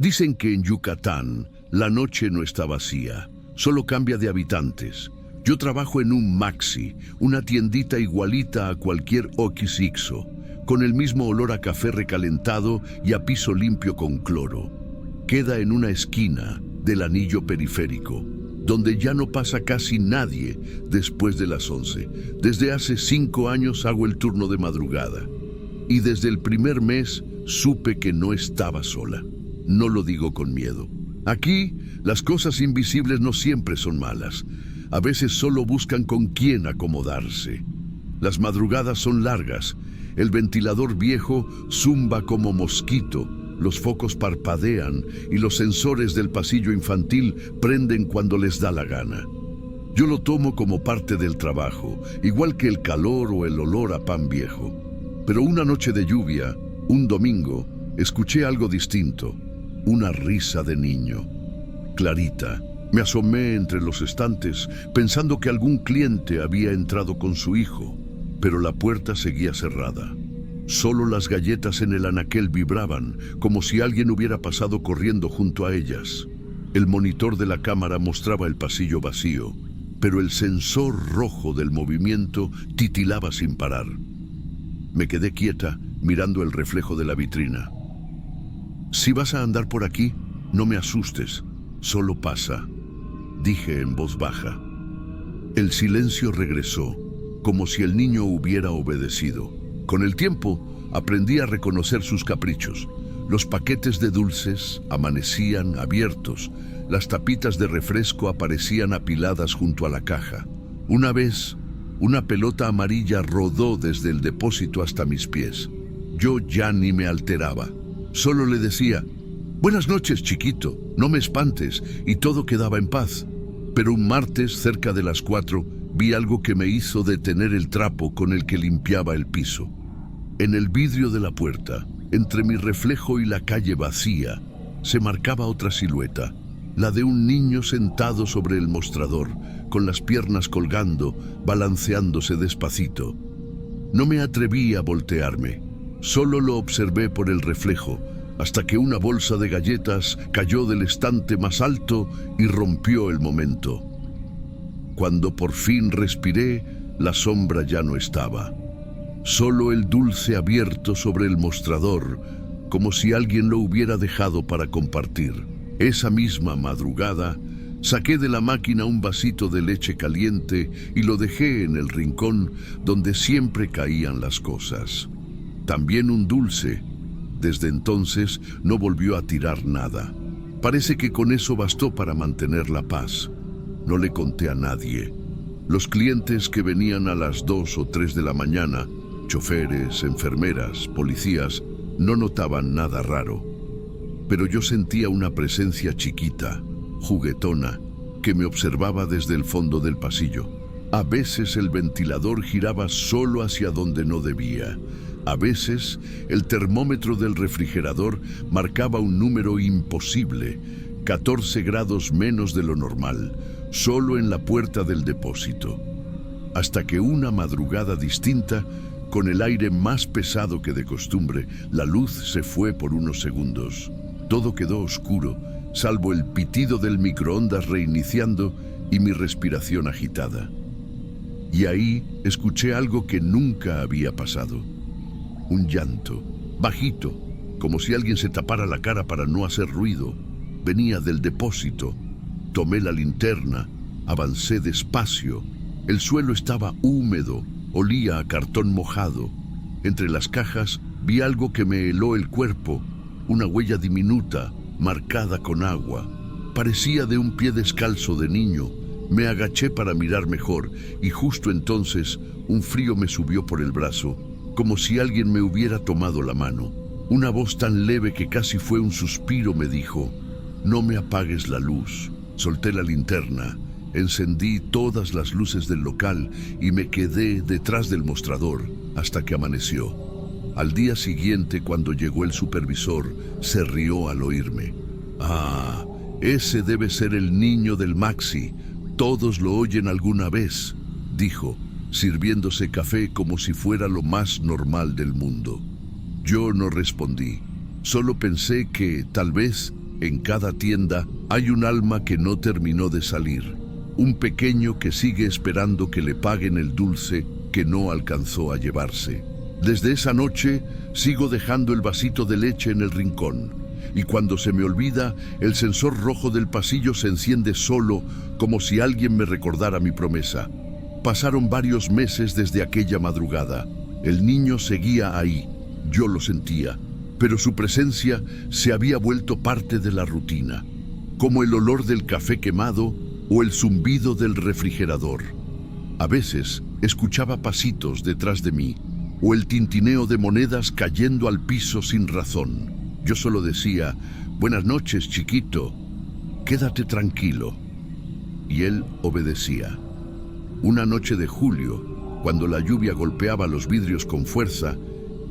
Dicen que en Yucatán la noche no está vacía, solo cambia de habitantes. Yo trabajo en un Maxi, una tiendita igualita a cualquier Oxixo, con el mismo olor a café recalentado y a piso limpio con cloro. Queda en una esquina del anillo periférico, donde ya no pasa casi nadie después de las 11. Desde hace 5 años hago el turno de madrugada. Y desde el primer mes supe que no estaba sola. No lo digo con miedo. Aquí, las cosas invisibles no siempre son malas. A veces solo buscan con quién acomodarse. Las madrugadas son largas. El ventilador viejo zumba como mosquito. Los focos parpadean y los sensores del pasillo infantil prenden cuando les da la gana. Yo lo tomo como parte del trabajo, igual que el calor o el olor a pan viejo. Pero una noche de lluvia, un domingo, escuché algo distinto. Una risa de niño. Clarita. Me asomé entre los estantes pensando que algún cliente había entrado con su hijo, pero la puerta seguía cerrada. Solo las galletas en el anaquel vibraban, como si alguien hubiera pasado corriendo junto a ellas. El monitor de la cámara mostraba el pasillo vacío, pero el sensor rojo del movimiento titilaba sin parar. Me quedé quieta, mirando el reflejo de la vitrina. Si vas a andar por aquí, no me asustes, solo pasa, dije en voz baja. El silencio regresó, como si el niño hubiera obedecido. Con el tiempo, aprendí a reconocer sus caprichos. Los paquetes de dulces amanecían abiertos, las tapitas de refresco aparecían apiladas junto a la caja. Una vez, una pelota amarilla rodó desde el depósito hasta mis pies. Yo ya ni me alteraba. Solo le decía, «Buenas noches, chiquito, no me espantes», y todo quedaba en paz. Pero un martes, cerca de las 4, vi algo que me hizo detener el trapo con el que limpiaba el piso. En el vidrio de la puerta, entre mi reflejo y la calle vacía, se marcaba otra silueta, la de un niño sentado sobre el mostrador, con las piernas colgando, balanceándose despacito. No me atreví a voltearme, solo lo observé por el reflejo, hasta que una bolsa de galletas cayó del estante más alto y rompió el momento. Cuando por fin respiré, la sombra ya no estaba. Solo el dulce abierto sobre el mostrador, como si alguien lo hubiera dejado para compartir. Esa misma madrugada, saqué de la máquina un vasito de leche caliente y lo dejé en el rincón donde siempre caían las cosas. También un dulce. Desde entonces no volvió a tirar nada. Parece que con eso bastó para mantener la paz. No le conté a nadie. Los clientes que venían a las 2 o 3 de la mañana, choferes, enfermeras, policías, no notaban nada raro. Pero yo sentía una presencia chiquita, juguetona, que me observaba desde el fondo del pasillo. A veces el ventilador giraba solo hacia donde no debía. A veces el termómetro del refrigerador marcaba un número imposible, 14 grados menos de lo normal, solo en la puerta del depósito. Hasta que una madrugada distinta, con el aire más pesado que de costumbre, la luz se fue por unos segundos. Todo quedó oscuro, salvo el pitido del microondas reiniciando y mi respiración agitada. Y ahí escuché algo que nunca había pasado. Un llanto, bajito, como si alguien se tapara la cara para no hacer ruido. Venía del depósito. Tomé la linterna, avancé despacio. El suelo estaba húmedo, olía a cartón mojado. Entre las cajas vi algo que me heló el cuerpo, una huella diminuta, marcada con agua. Parecía de un pie descalzo de niño. Me agaché para mirar mejor y justo entonces un frío me subió por el brazo, como si alguien me hubiera tomado la mano. Una voz tan leve que casi fue un suspiro me dijo, «No me apagues la luz». Solté la linterna, encendí todas las luces del local y me quedé detrás del mostrador hasta que amaneció. Al día siguiente, cuando llegó el supervisor, se rió al oírme. «Ah, ese debe ser el niño del Maxi. Todos lo oyen alguna vez», dijo, sirviéndose café como si fuera lo más normal del mundo. Yo no respondí, solo pensé que, tal vez, En cada tienda hay un alma que no terminó de salir, un pequeño que sigue esperando que le paguen el dulce que no alcanzó a llevarse. Desde esa noche sigo dejando el vasito de leche en el rincón, y cuando se me olvida, el sensor rojo del pasillo se enciende solo, como si alguien me recordara mi promesa. Pasaron varios meses desde aquella madrugada. El niño seguía ahí, yo lo sentía, pero su presencia se había vuelto parte de la rutina, como el olor del café quemado o el zumbido del refrigerador. A veces escuchaba pasitos detrás de mí, o el tintineo de monedas cayendo al piso sin razón. Yo solo decía, «Buenas noches, chiquito, quédate tranquilo». Y él obedecía. Una noche de julio, cuando la lluvia golpeaba los vidrios con fuerza,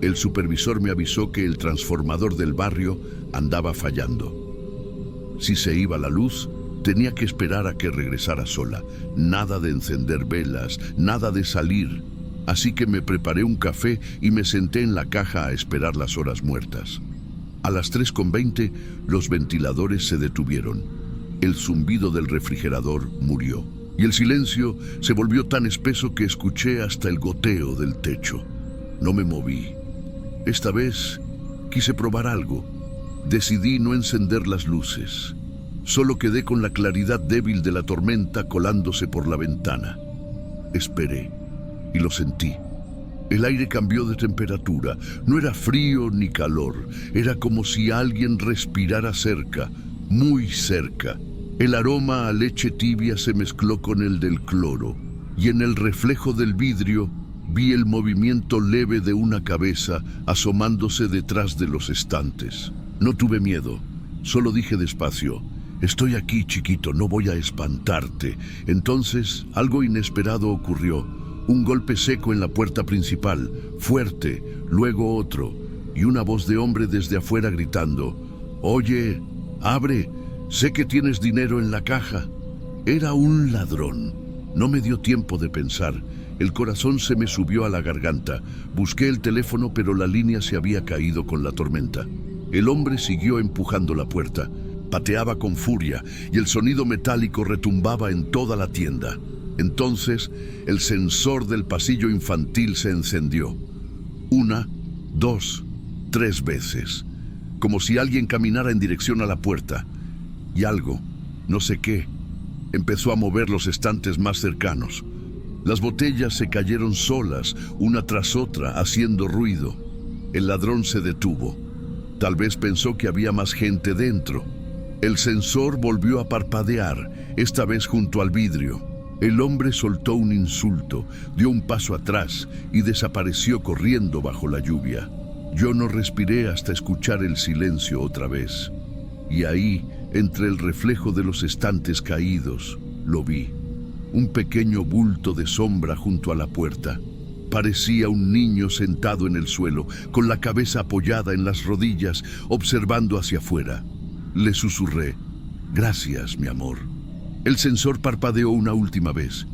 el supervisor me avisó que el transformador del barrio andaba fallando. Si se iba la luz, tenía que esperar a que regresara sola. Nada de encender velas, nada de salir. Así que me preparé un café y me senté en la caja a esperar las horas muertas. A las 3:20, los ventiladores se detuvieron. El zumbido del refrigerador murió. Y el silencio se volvió tan espeso que escuché hasta el goteo del techo. No me moví. Esta vez quise probar algo. Decidí no encender las luces. Solo quedé con la claridad débil de la tormenta colándose por la ventana. Esperé y lo sentí. El aire cambió de temperatura. No era frío ni calor. Era como si alguien respirara cerca, muy cerca. El aroma a leche tibia se mezcló con el del cloro, y en el reflejo del vidrio vi el movimiento leve de una cabeza asomándose detrás de los estantes. No tuve miedo, solo dije despacio, «Estoy aquí, chiquito, no voy a espantarte». Entonces, algo inesperado ocurrió. Un golpe seco en la puerta principal, fuerte, luego otro, y una voz de hombre desde afuera gritando, «Oye, abre, sé que tienes dinero en la caja». Era un ladrón. No me dio tiempo de pensar. El corazón se me subió a la garganta. Busqué el teléfono, pero la línea se había caído con la tormenta. El hombre siguió empujando la puerta. Pateaba con furia y el sonido metálico retumbaba en toda la tienda. Entonces, el sensor del pasillo infantil se encendió. 1, 2, 3 veces. Como si alguien caminara en dirección a la puerta. Y algo, no sé qué, empezó a mover los estantes más cercanos. Las botellas se cayeron solas, una tras otra, haciendo ruido. El ladrón se detuvo. Tal vez pensó que había más gente dentro. El sensor volvió a parpadear, esta vez junto al vidrio. El hombre soltó un insulto, dio un paso atrás y desapareció corriendo bajo la lluvia. Yo no respiré hasta escuchar el silencio otra vez. Y ahí, entre el reflejo de los estantes caídos, lo vi. Un pequeño bulto de sombra junto a la puerta. Parecía un niño sentado en el suelo, con la cabeza apoyada en las rodillas, observando hacia afuera. Le susurré, «Gracias, mi amor». El sensor parpadeó una última vez,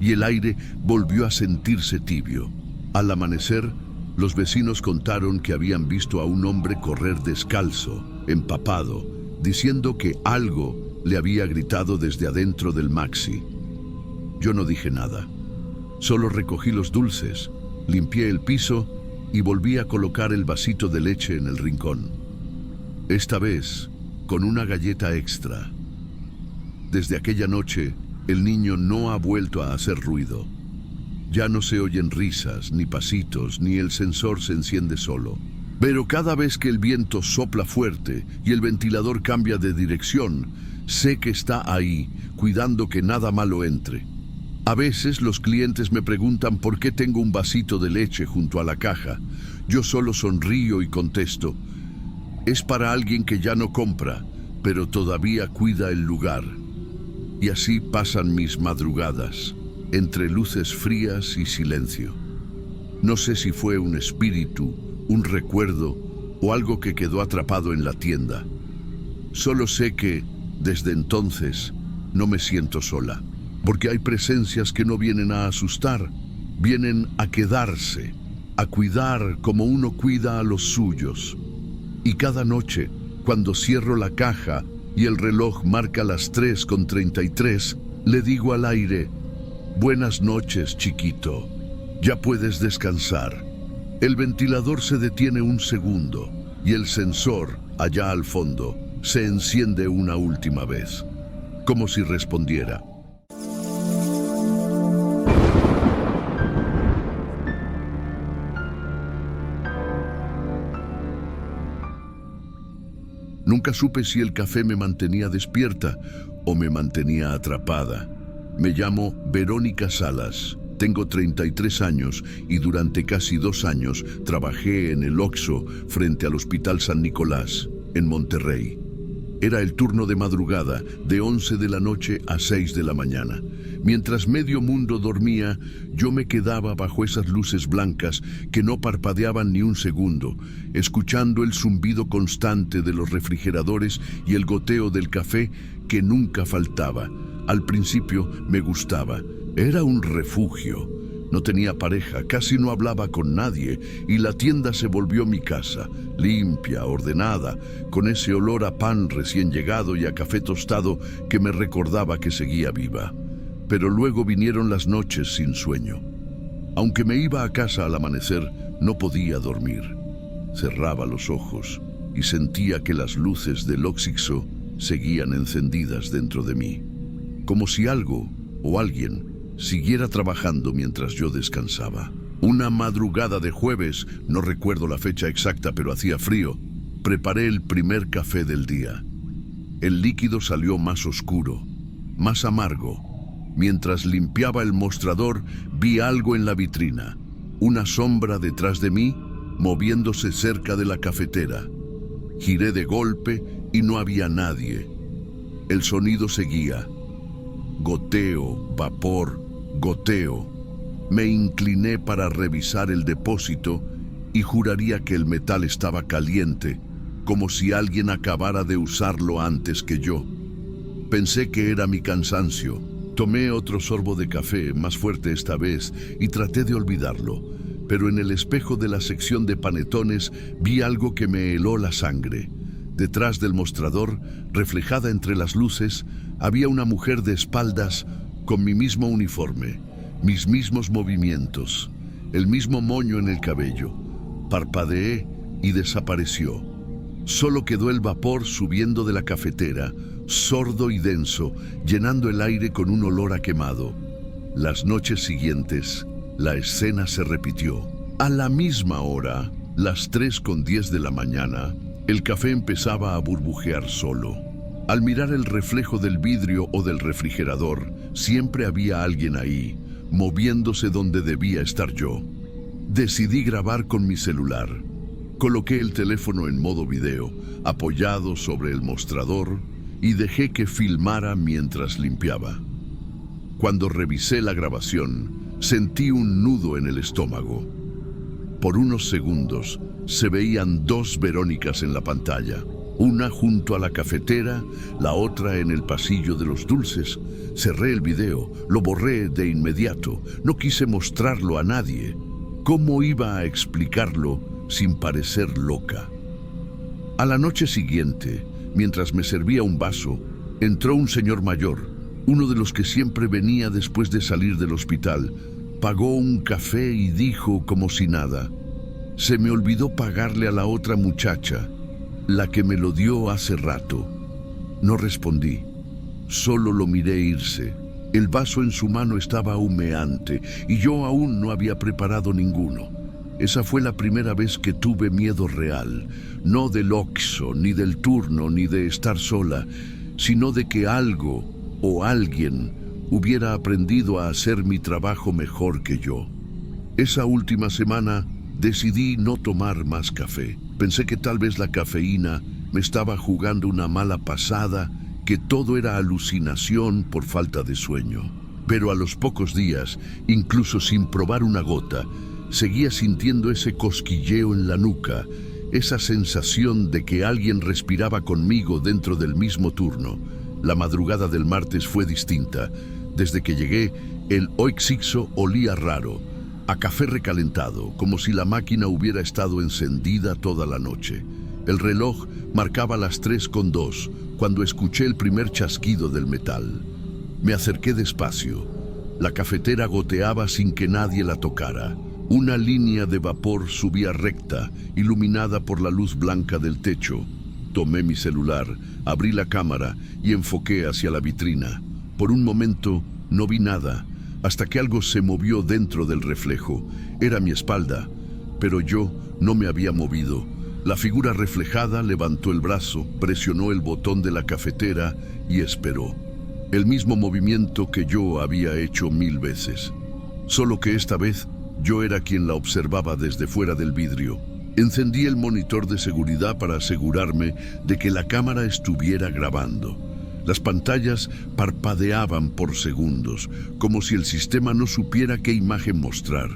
y el aire volvió a sentirse tibio. Al amanecer, los vecinos contaron que habían visto a un hombre correr descalzo, empapado, diciendo que algo le había gritado desde adentro del maxi. Yo no dije nada. Solo recogí los dulces, limpié el piso y volví a colocar el vasito de leche en el rincón. Esta vez, con una galleta extra. Desde aquella noche, el niño no ha vuelto a hacer ruido. Ya no se oyen risas, ni pasitos, ni el sensor se enciende solo. Pero cada vez que el viento sopla fuerte y el ventilador cambia de dirección, sé que está ahí, cuidando que nada malo entre. A veces los clientes me preguntan por qué tengo un vasito de leche junto a la caja. Yo solo sonrío y contesto, es para alguien que ya no compra, pero todavía cuida el lugar. Y así pasan mis madrugadas, entre luces frías y silencio. No sé si fue un espíritu, un recuerdo o algo que quedó atrapado en la tienda. Solo sé que, desde entonces, no me siento sola, porque hay presencias que no vienen a asustar, vienen a quedarse, a cuidar como uno cuida a los suyos. Y cada noche, Cuando cierro la caja y el reloj marca las 3:33, le digo al aire: «Buenas noches, chiquito. Ya puedes descansar». El ventilador se detiene un segundo y el sensor, allá al fondo, se enciende una última vez, como si respondiera. Nunca supe si el café me mantenía despierta o me mantenía atrapada. Me llamo Verónica Salas. Tengo 33 años y durante casi 2 años trabajé en el Oxxo frente al Hospital San Nicolás, en Monterrey. Era el turno de madrugada, de 11 de la noche a 6 de la mañana. Mientras medio mundo dormía, yo me quedaba bajo esas luces blancas que no parpadeaban ni un segundo, escuchando el zumbido constante de los refrigeradores y el goteo del café que nunca faltaba. Al principio me gustaba. Era un refugio. No tenía pareja, casi no hablaba con nadie y la tienda se volvió mi casa, limpia, ordenada, con ese olor a pan recién llegado y a café tostado que me recordaba que seguía viva. Pero luego vinieron las noches sin sueño. Aunque me iba a casa al amanecer, no podía dormir. Cerraba los ojos y sentía que las luces del Oxxo seguían encendidas dentro de mí, como si algo o alguien siguiera trabajando mientras yo descansaba. Una madrugada de jueves, no recuerdo la fecha exacta, pero hacía frío, preparé el primer café del día. El líquido salió más oscuro, más amargo. Mientras limpiaba el mostrador, vi algo en la vitrina, una sombra detrás de mí, moviéndose cerca de la cafetera. Giré de golpe y no había nadie. El sonido seguía. Goteo, vapor, goteo. Me incliné para revisar el depósito y juraría que el metal estaba caliente, como si alguien acabara de usarlo antes que yo. Pensé que era mi cansancio. Tomé otro sorbo de café, más fuerte esta vez, y traté de olvidarlo. Pero en el espejo de la sección de panetones vi algo que me heló la sangre. Detrás del mostrador, reflejada entre las luces, había una mujer de espaldas con mi mismo uniforme, mis mismos movimientos, el mismo moño en el cabello. Parpadeé y desapareció. Solo quedó el vapor subiendo de la cafetera, sordo y denso, llenando el aire con un olor a quemado. Las noches siguientes, la escena se repitió. A la misma hora, las 3:10 de la mañana, el café empezaba a burbujear solo. Al mirar el reflejo del vidrio o del refrigerador, siempre había alguien ahí, moviéndose donde debía estar yo. Decidí grabar con mi celular. Coloqué el teléfono en modo video, apoyado sobre el mostrador, y dejé que filmara mientras limpiaba. Cuando revisé la grabación, sentí un nudo en el estómago. Por unos segundos, se veían 2 Verónicas en la pantalla, una junto a la cafetera, la otra en el pasillo de los dulces. Cerré el video, lo borré de inmediato, no quise mostrarlo a nadie. ¿Cómo iba a explicarlo sin parecer loca? A la noche siguiente, mientras me servía un vaso, entró un señor mayor, uno de los que siempre venía después de salir del hospital. Pagó un café y dijo como si nada: «Se me olvidó pagarle a la otra muchacha, la que me lo dio hace rato». No respondí, solo lo miré irse. El vaso en su mano estaba humeante y yo aún no había preparado ninguno. Esa fue la primera vez que tuve miedo real, no del Oxxo, ni del turno, ni de estar sola, sino de que algo o alguien hubiera aprendido a hacer mi trabajo mejor que yo. Esa última semana decidí no tomar más café. Pensé que tal vez la cafeína me estaba jugando una mala pasada, que todo era alucinación por falta de sueño. Pero a los pocos días, incluso sin probar una gota, seguía sintiendo ese cosquilleo en la nuca, esa sensación de que alguien respiraba conmigo dentro del mismo turno. La madrugada del martes fue distinta. Desde que llegué, el Oxxo olía raro, a café recalentado, como si la máquina hubiera estado encendida toda la noche. El reloj marcaba las 3:02 cuando escuché el primer chasquido del metal. Me acerqué despacio. La cafetera goteaba sin que nadie la tocara. Una línea de vapor subía recta, iluminada por la luz blanca del techo. Tomé mi celular, abrí la cámara y enfoqué hacia la vitrina. Por un momento no vi nada, hasta que algo se movió dentro del reflejo. Era mi espalda, pero yo no me había movido. La figura reflejada levantó el brazo, presionó el botón de la cafetera y esperó. El mismo movimiento que yo había hecho 1000 veces. Solo que esta vez yo era quien la observaba desde fuera del vidrio. Encendí el monitor de seguridad para asegurarme de que la cámara estuviera grabando. Las pantallas parpadeaban por segundos, como si el sistema no supiera qué imagen mostrar.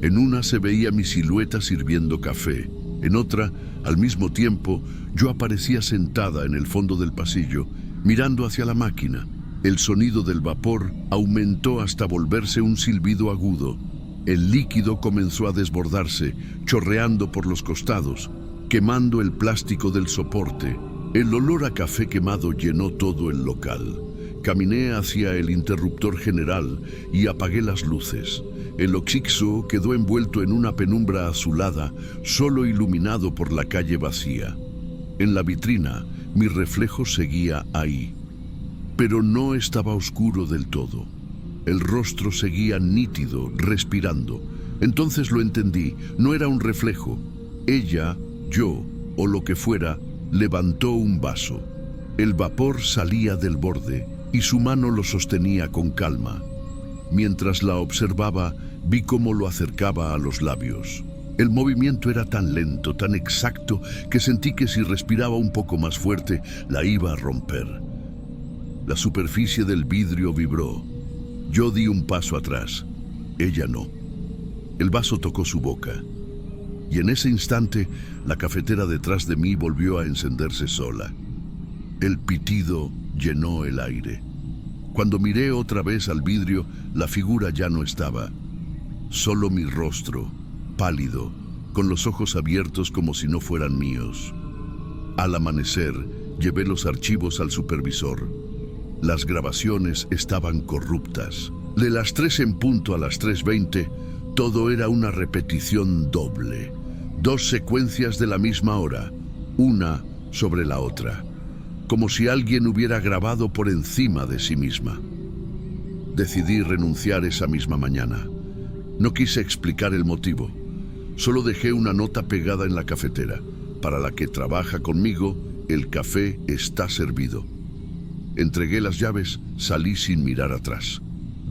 En una se veía mi silueta sirviendo café. En otra, al mismo tiempo, yo aparecía sentada en el fondo del pasillo, mirando hacia la máquina. El sonido del vapor aumentó hasta volverse un silbido agudo. El líquido comenzó a desbordarse, chorreando por los costados, quemando el plástico del soporte. El olor a café quemado llenó todo el local. Caminé hacia el interruptor general y apagué las luces. El Oxixo quedó envuelto en una penumbra azulada, solo iluminado por la calle vacía. En la vitrina, mi reflejo seguía ahí. Pero no estaba oscuro del todo. El rostro seguía nítido, respirando. Entonces lo entendí, no era un reflejo. Ella, yo, o lo que fuera, levantó un vaso. El vapor salía del borde y su mano lo sostenía con calma. Mientras la observaba, vi cómo lo acercaba a los labios. El movimiento era tan lento, tan exacto, que sentí que si respiraba un poco más fuerte, la iba a romper. La superficie del vidrio vibró. Yo di un paso atrás. Ella no. El vaso tocó su boca. Y en ese instante, la cafetera detrás de mí volvió a encenderse sola. El pitido llenó el aire. Cuando miré otra vez al vidrio, la figura ya no estaba. Solo mi rostro, pálido, con los ojos abiertos como si no fueran míos. Al amanecer, llevé los archivos al supervisor. Las grabaciones estaban corruptas. De las 3 en punto a las 3:20, todo era una repetición doble. 2 secuencias de la misma hora, una sobre la otra, como si alguien hubiera grabado por encima de sí misma. Decidí renunciar esa misma mañana. No quise explicar el motivo. Solo dejé una nota pegada en la cafetera. Para la que trabaja conmigo, el café está servido. Entregué las llaves, salí sin mirar atrás.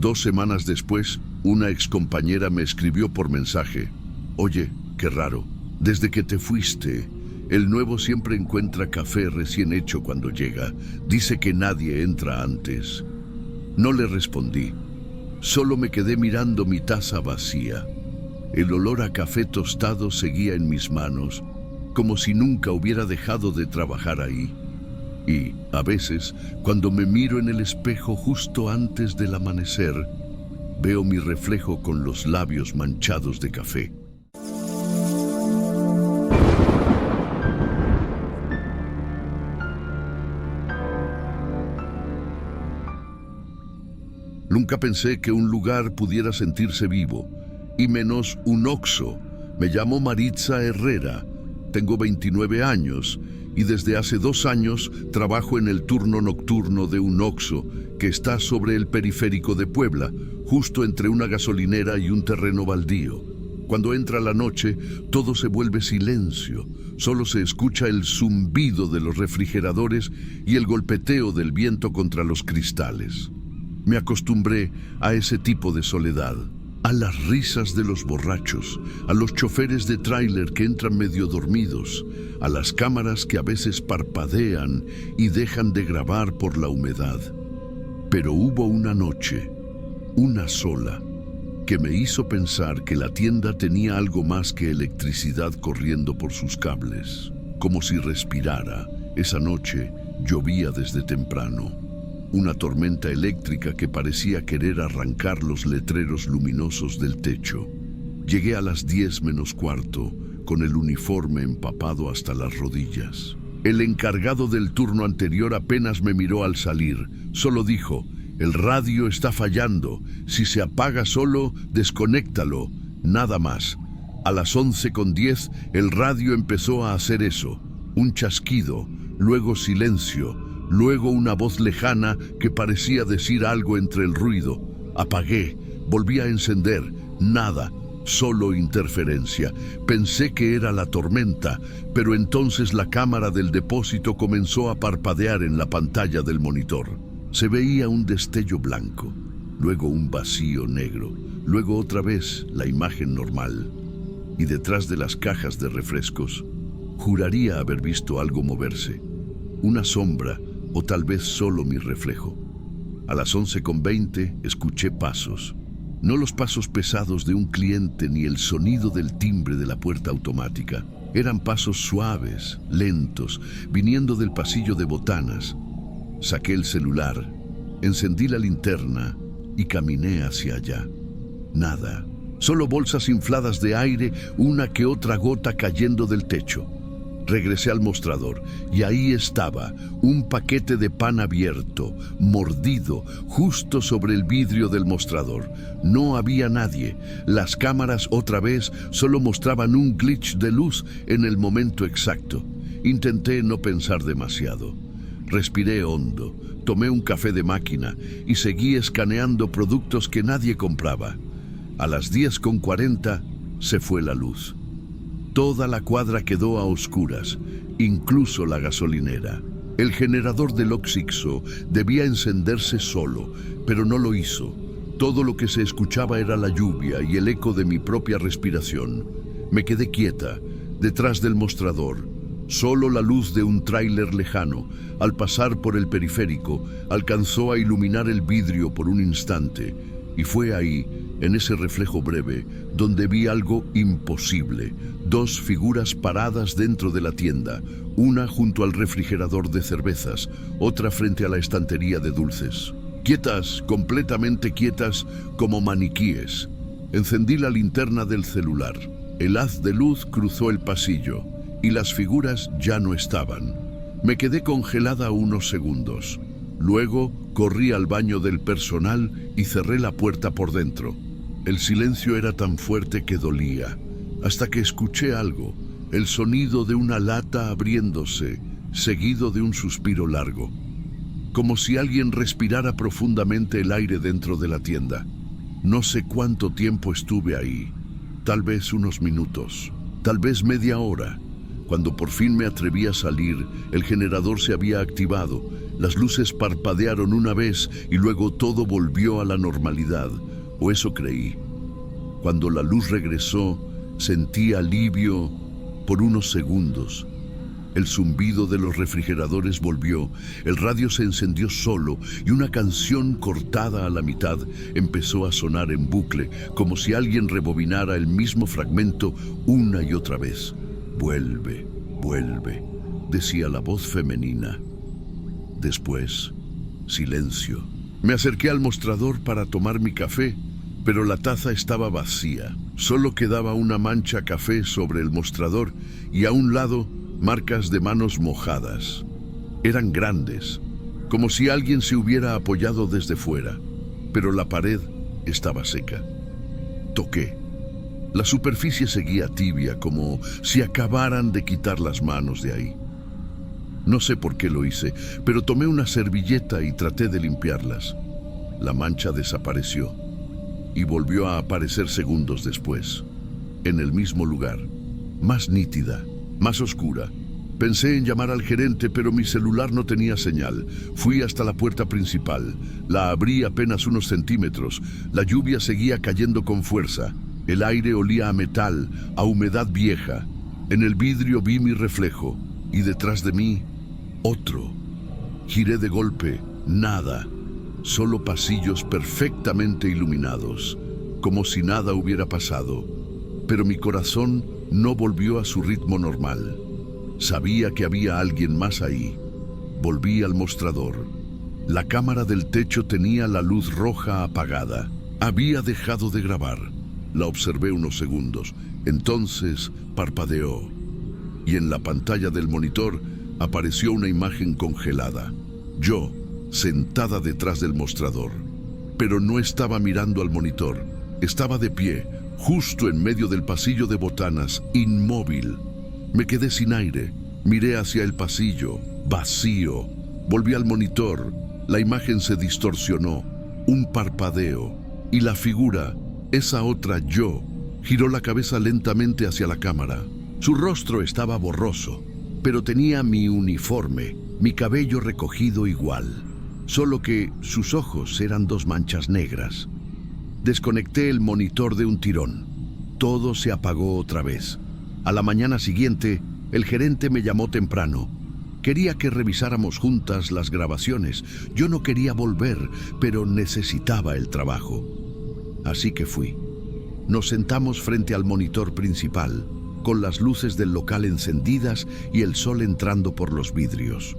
2 semanas después, una excompañera me escribió por mensaje: «Oye, qué raro, desde que te fuiste, el nuevo siempre encuentra café recién hecho cuando llega. Dice que nadie entra antes». No le respondí. Solo me quedé mirando mi taza vacía. El olor a café tostado seguía en mis manos, como si nunca hubiera dejado de trabajar ahí. Y, a veces, cuando me miro en el espejo justo antes del amanecer, veo mi reflejo con los labios manchados de café. Nunca pensé que un lugar pudiera sentirse vivo, y menos un Oxxo. Me llamo Maritza Herrera, tengo 29 años, y desde hace 2 años trabajo en el turno nocturno de un Oxxo que está sobre el periférico de Puebla, justo entre una gasolinera y un terreno baldío. Cuando entra la noche, todo se vuelve silencio. Solo se escucha el zumbido de los refrigeradores y el golpeteo del viento contra los cristales. Me acostumbré a ese tipo de soledad, a las risas de los borrachos, a los choferes de tráiler que entran medio dormidos, a las cámaras que a veces parpadean y dejan de grabar por la humedad. Pero hubo una noche, una sola, que me hizo pensar que la tienda tenía algo más que electricidad corriendo por sus cables. Como si respirara, esa noche llovía desde temprano. Una tormenta eléctrica que parecía querer arrancar los letreros luminosos del techo. Llegué a las 10 menos cuarto, con el uniforme empapado hasta las rodillas. El encargado del turno anterior apenas me miró al salir. Solo dijo: «El radio está fallando. Si se apaga solo, desconéctalo». Nada más. A las 11:10 el radio empezó a hacer eso. Un chasquido, luego silencio, luego una voz lejana que parecía decir algo entre el ruido. Apagué, volví a encender. Nada. Solo interferencia. Pensé que era la tormenta, pero entonces la cámara del depósito comenzó a parpadear en la pantalla del monitor. Se veía un destello blanco, luego un vacío negro, luego otra vez la imagen normal. Y detrás de las cajas de refrescos, juraría haber visto algo moverse. Una sombra, o tal vez solo mi reflejo. A las 11:20 escuché pasos. No los pasos pesados de un cliente ni el sonido del timbre de la puerta automática. Eran pasos suaves, lentos, viniendo del pasillo de botanas. Saqué el celular, encendí la linterna y caminé hacia allá. Nada, solo bolsas infladas de aire, una que otra gota cayendo del techo. Regresé al mostrador y ahí estaba, un paquete de pan abierto, mordido, justo sobre el vidrio del mostrador. No había nadie. Las cámaras otra vez solo mostraban un glitch de luz en el momento exacto. Intenté no pensar demasiado. Respiré hondo, tomé un café de máquina y seguí escaneando productos que nadie compraba. A las 10:40 se fue la luz. Toda la cuadra quedó a oscuras, incluso la gasolinera. El generador del Oxixo debía encenderse solo, pero no lo hizo. Todo lo que se escuchaba era la lluvia y el eco de mi propia respiración. Me quedé quieta, detrás del mostrador. Solo la luz de un tráiler lejano, al pasar por el periférico, alcanzó a iluminar el vidrio por un instante. Y fue ahí, en ese reflejo breve, donde vi algo imposible. 2 figuras paradas dentro de la tienda, una junto al refrigerador de cervezas, otra frente a la estantería de dulces. Quietas, completamente quietas, como maniquíes. Encendí la linterna del celular. El haz de luz cruzó el pasillo y las figuras ya no estaban. Me quedé congelada unos segundos. Luego corrí al baño del personal y cerré la puerta por dentro. El silencio era tan fuerte que dolía, hasta que escuché algo, el sonido de una lata abriéndose, seguido de un suspiro largo, como si alguien respirara profundamente el aire dentro de la tienda. No sé cuánto tiempo estuve ahí, tal vez unos minutos, tal vez media hora. Cuando por fin me atreví a salir, el generador se había activado, las luces parpadearon una vez y luego todo volvió a la normalidad, o eso creí. Cuando la luz regresó, sentí alivio por unos segundos. El zumbido de los refrigeradores volvió, el radio se encendió solo y una canción cortada a la mitad empezó a sonar en bucle, como si alguien rebobinara el mismo fragmento una y otra vez. «Vuelve, vuelve», decía la voz femenina. Después, silencio. Me acerqué al mostrador para tomar mi café, pero la taza estaba vacía. Solo quedaba una mancha café sobre el mostrador y a un lado marcas de manos mojadas. Eran grandes, como si alguien se hubiera apoyado desde fuera, pero la pared estaba seca. Toqué. La superficie seguía tibia, como si acabaran de quitar las manos de ahí. No sé por qué lo hice, pero tomé una servilleta y traté de limpiarlas. La mancha desapareció y volvió a aparecer segundos después, en el mismo lugar, más nítida, más oscura. Pensé en llamar al gerente, pero mi celular no tenía señal. Fui hasta la puerta principal. La abrí apenas unos centímetros. La lluvia seguía cayendo con fuerza. El aire olía a metal, a humedad vieja. En el vidrio vi mi reflejo y detrás de mí, otro. Giré de golpe, nada. Solo pasillos perfectamente iluminados, como si nada hubiera pasado. Pero mi corazón no volvió a su ritmo normal. Sabía que había alguien más ahí. Volví al mostrador. La cámara del techo tenía la luz roja apagada. Había dejado de grabar. La observé unos segundos. Entonces parpadeó. Y en la pantalla del monitor apareció una imagen congelada. Yo, sentada detrás del mostrador. Pero no estaba mirando al monitor. Estaba de pie, justo en medio del pasillo de botanas, inmóvil. Me quedé sin aire. Miré hacia el pasillo, vacío. Volví al monitor. La imagen se distorsionó. Un parpadeo. Y la figura, esa otra yo, giró la cabeza lentamente hacia la cámara. Su rostro estaba borroso, pero tenía mi uniforme, mi cabello recogido igual. Solo que sus ojos eran dos manchas negras. Desconecté el monitor de un tirón. Todo se apagó otra vez. A la mañana siguiente, el gerente me llamó temprano. Quería que revisáramos juntas las grabaciones. Yo no quería volver, pero necesitaba el trabajo. Así que fui. Nos sentamos frente al monitor principal, con las luces del local encendidas y el sol entrando por los vidrios.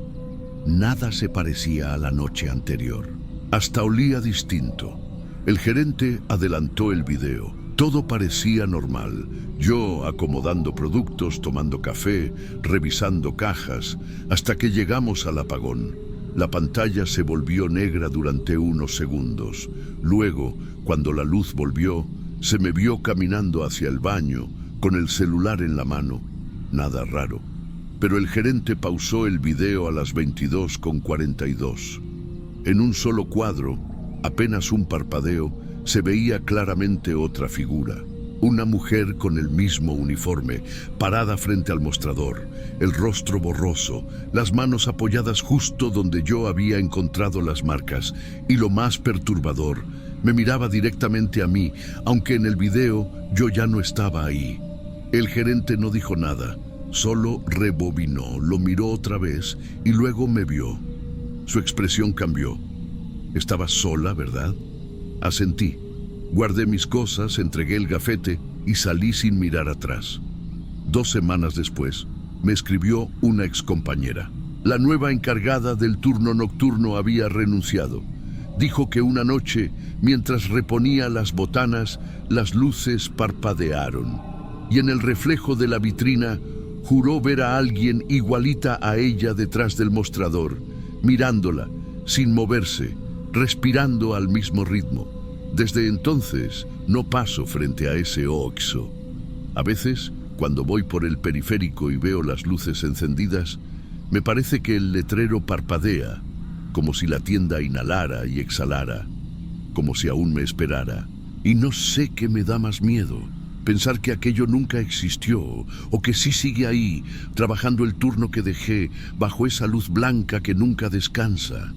Nada se parecía a la noche anterior. Hasta olía distinto. El gerente adelantó el video. Todo parecía normal. Yo acomodando productos, tomando café, revisando cajas, hasta que llegamos al apagón. La pantalla se volvió negra durante unos segundos. Luego, cuando la luz volvió, se me vio caminando hacia el baño, con el celular en la mano. Nada raro. Pero el gerente pausó el video a las 22:42. En un solo cuadro, apenas un parpadeo, se veía claramente otra figura. Una mujer con el mismo uniforme, parada frente al mostrador, el rostro borroso, las manos apoyadas justo donde yo había encontrado las marcas. Y lo más perturbador, me miraba directamente a mí, aunque en el video yo ya no estaba ahí. El gerente no dijo nada, solo rebobinó, lo miró otra vez y luego me vio. Su expresión cambió. Estaba sola, ¿verdad? Asentí. Guardé mis cosas, entregué el gafete y salí sin mirar atrás. 2 semanas después, me escribió una excompañera. La nueva encargada del turno nocturno había renunciado. Dijo que una noche, mientras reponía las botanas, las luces parpadearon. Y en el reflejo de la vitrina, juró ver a alguien igualita a ella detrás del mostrador, mirándola, sin moverse, respirando al mismo ritmo. Desde entonces, no paso frente a ese Oxxo. A veces, cuando voy por el periférico y veo las luces encendidas, me parece que el letrero parpadea, como si la tienda inhalara y exhalara, como si aún me esperara. Y no sé qué me da más miedo, pensar que aquello nunca existió, o que sí sigue ahí, trabajando el turno que dejé, bajo esa luz blanca que nunca descansa.